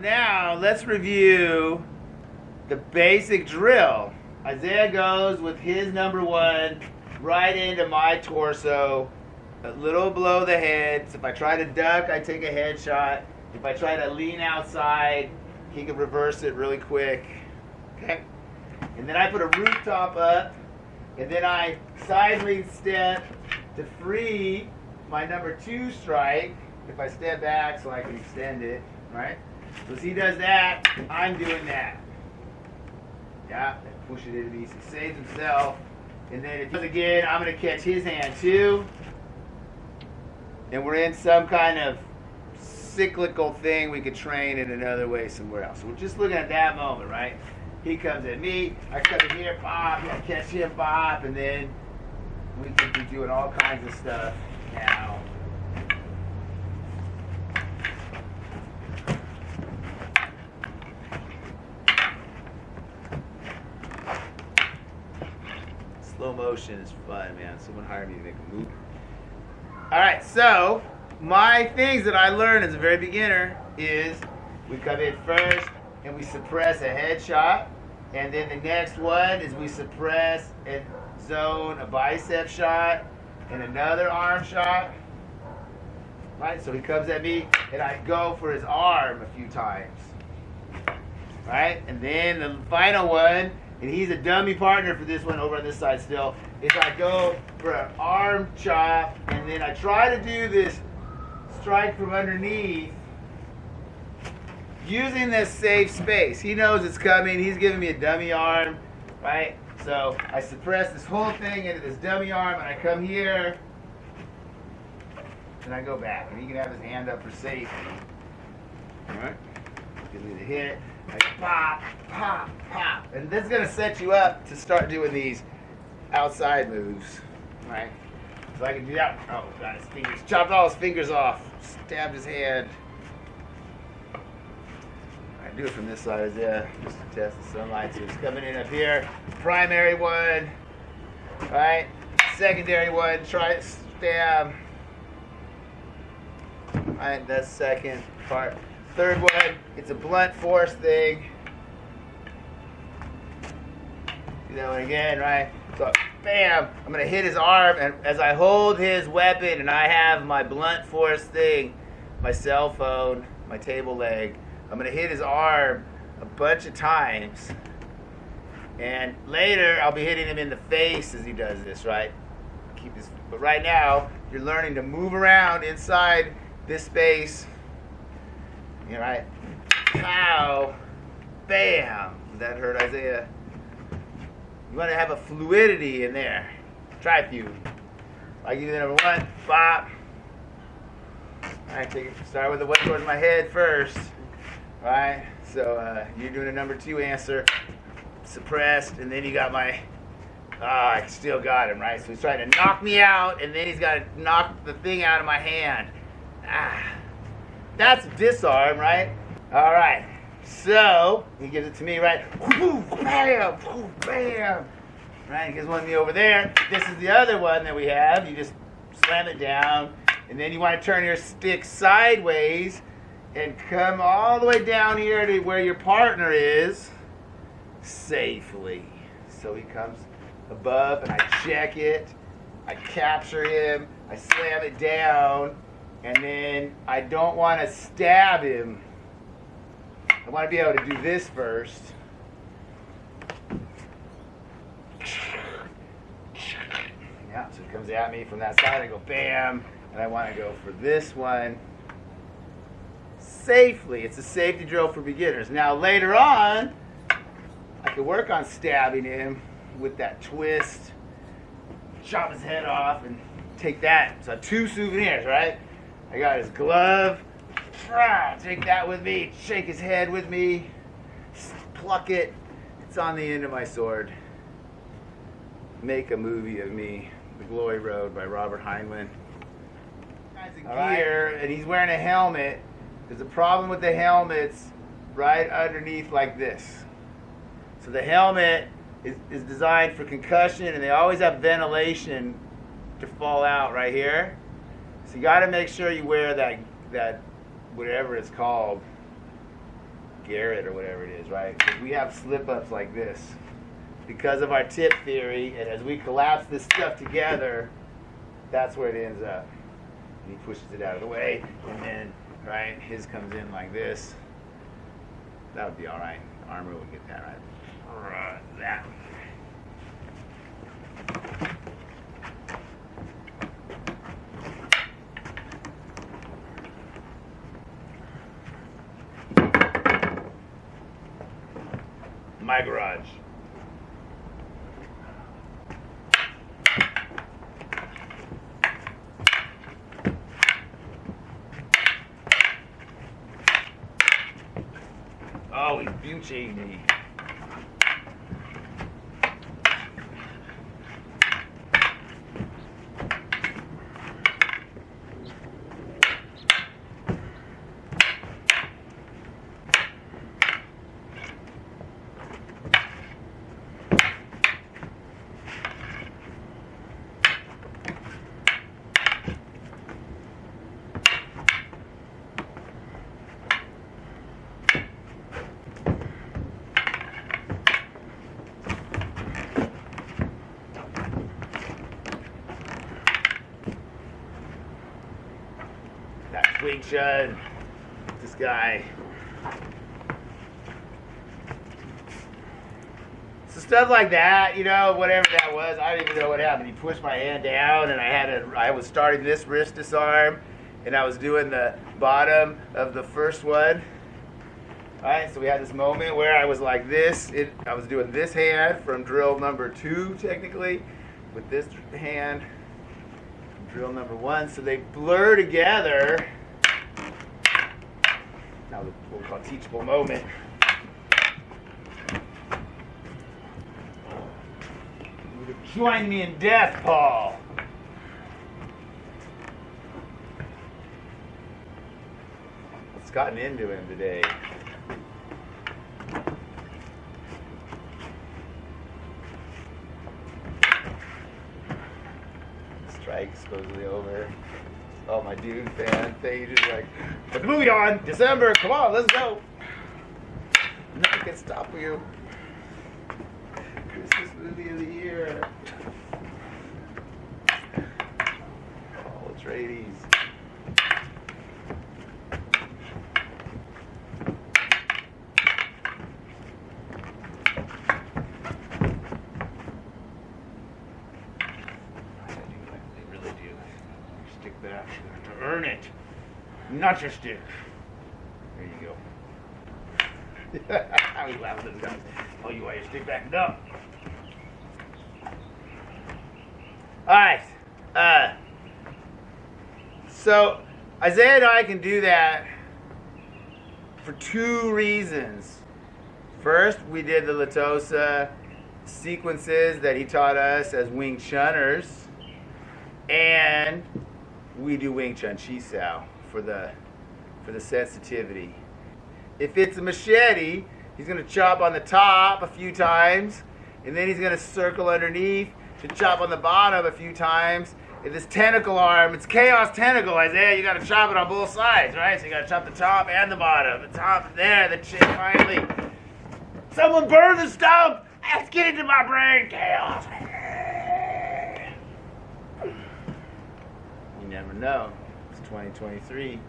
now let's review the basic drill. Isaiah goes with his number one right into my torso, a little below the head. So if I try to duck, I take a headshot. If I try to lean outside, he can reverse it really quick. Okay? And then I put a rooftop up, and then I side lead step to free my number two strike. If I step back so I can extend it, right? So as he does that, I'm doing that. Yeah, push it into me. So he saves himself. And then if he does again, I'm going to catch his hand too. And we're in some kind of cyclical thing we could train in another way somewhere else. So we're just looking at that moment, right? He comes at me, I come in here, pop, I catch him, pop, and then we could be doing all kinds of stuff now. Slow motion is fun, man. Someone hired me to make a movie. All right, so my things that I learned as a very beginner is we come in first and we suppress a headshot, and then the next one is we suppress and zone a bicep shot and another arm shot. Right, so he comes at me and I go for his arm a few times. Right, and then the final one, and he's a dummy partner for this one over on this side still, is I go for an arm chop, and then I try to do this strike from underneath using this safe space. He knows it's coming. He's giving me a dummy arm, right? So I suppress this whole thing into this dummy arm, and I come here, and I go back. And he can have his hand up for safety. All right? Give me the hit. Like pop, pop, pop. And this is going to set you up to start doing these outside moves, right? So I can do that. Oh, got his fingers. Chopped all his fingers off. Stabbed his hand. I do it from this side, yeah, just to test the sunlight. So he's coming in up here. Primary one, right? Secondary one, try to stab. Right, that's second part. Third one, it's a blunt force thing. Do that one again, right? So, bam, I'm going to hit his arm, and as I hold his weapon and I have my blunt force thing, my cell phone, my table leg, I'm going to hit his arm a bunch of times. And later, I'll be hitting him in the face as he does this, right? But right now, you're learning to move around inside this space. All right, pow, bam. That hurt Isaiah. You want to have a fluidity in there. Try a few. I give you the number one, bop. All right, start with the one towards my head first. All right, so you're doing a number two answer, suppressed, and then you got my. I still got him, right? So he's trying to knock me out, and then he's got to knock the thing out of my hand. That's disarm, right? All right. So he gives it to me, right? Bam, bam. Right. He gives one to me over there. This is the other one that we have. You just slam it down, and then you want to turn your stick sideways and come all the way down here to where your partner is safely. So he comes above, and I check it. I capture him. I slam it down. And then I don't want to stab him. I want to be able to do this first. Yeah, so it comes at me from that side. I go bam. And I want to go for this one safely. It's a safety drill for beginners. Now later on, I could work on stabbing him with that twist. Chop his head off and take that. So I have two souvenirs, right? I got his glove. Take that with me. Shake his head with me. Pluck it. It's on the end of my sword. Make a movie of me. The Glory Road by Robert Heinlein. Guy's in gear, and he's wearing a helmet. There's a problem with the helmets right underneath like this. So the helmet is designed for concussion, and they always have ventilation to fall out right here. So you got to make sure you wear that whatever it's called. Garrett or whatever it is, right? Because we have slip-ups like this because of our tip theory, and as we collapse this stuff together, that's where it ends up. And he pushes it out of the way, and then, right, his comes in like this. That would be all right. Armor would get that right. That. My garage. Oh, he's beauty. That's Wing Chun. This guy. So stuff like that, you know, whatever that was, I don't even know what happened. He pushed my hand down, and I was starting this wrist disarm, and I was doing the bottom of the first one. All right, so we had this moment where I was like this. I was doing this hand from drill number 2, technically, with this hand from drill number 1. So they blur together. Now what we call teachable moment. Join me in death, Paul. What's gotten into him today? Strike supposedly over. Oh, my dude fan thing. Just like, put the movie on. December. Come on, let's go. Nothing can stop you. Christmas movie of the year. Oh, it's Rae's. They really do. Stick back. You have to earn it. Not your stick. There you go. I was laughing at those guys. Oh, you want your stick back? No. Alright. So, Isaiah and I can do that for 2 reasons. First, we did the Latosa sequences that he taught us as Wing Chunners. And we do Wing Chun Chi Sau for the sensitivity. If it's a machete, he's going to chop on the top a few times, and then he's going to circle underneath to chop on the bottom a few times. If this tentacle arm, it's chaos tentacle, Isaiah, you got to chop it on both sides, right? So you got to chop the top and the bottom. The top there, the chin finally. Someone burn the stump! Let's get into my brain, chaos. You never know. It's 2023.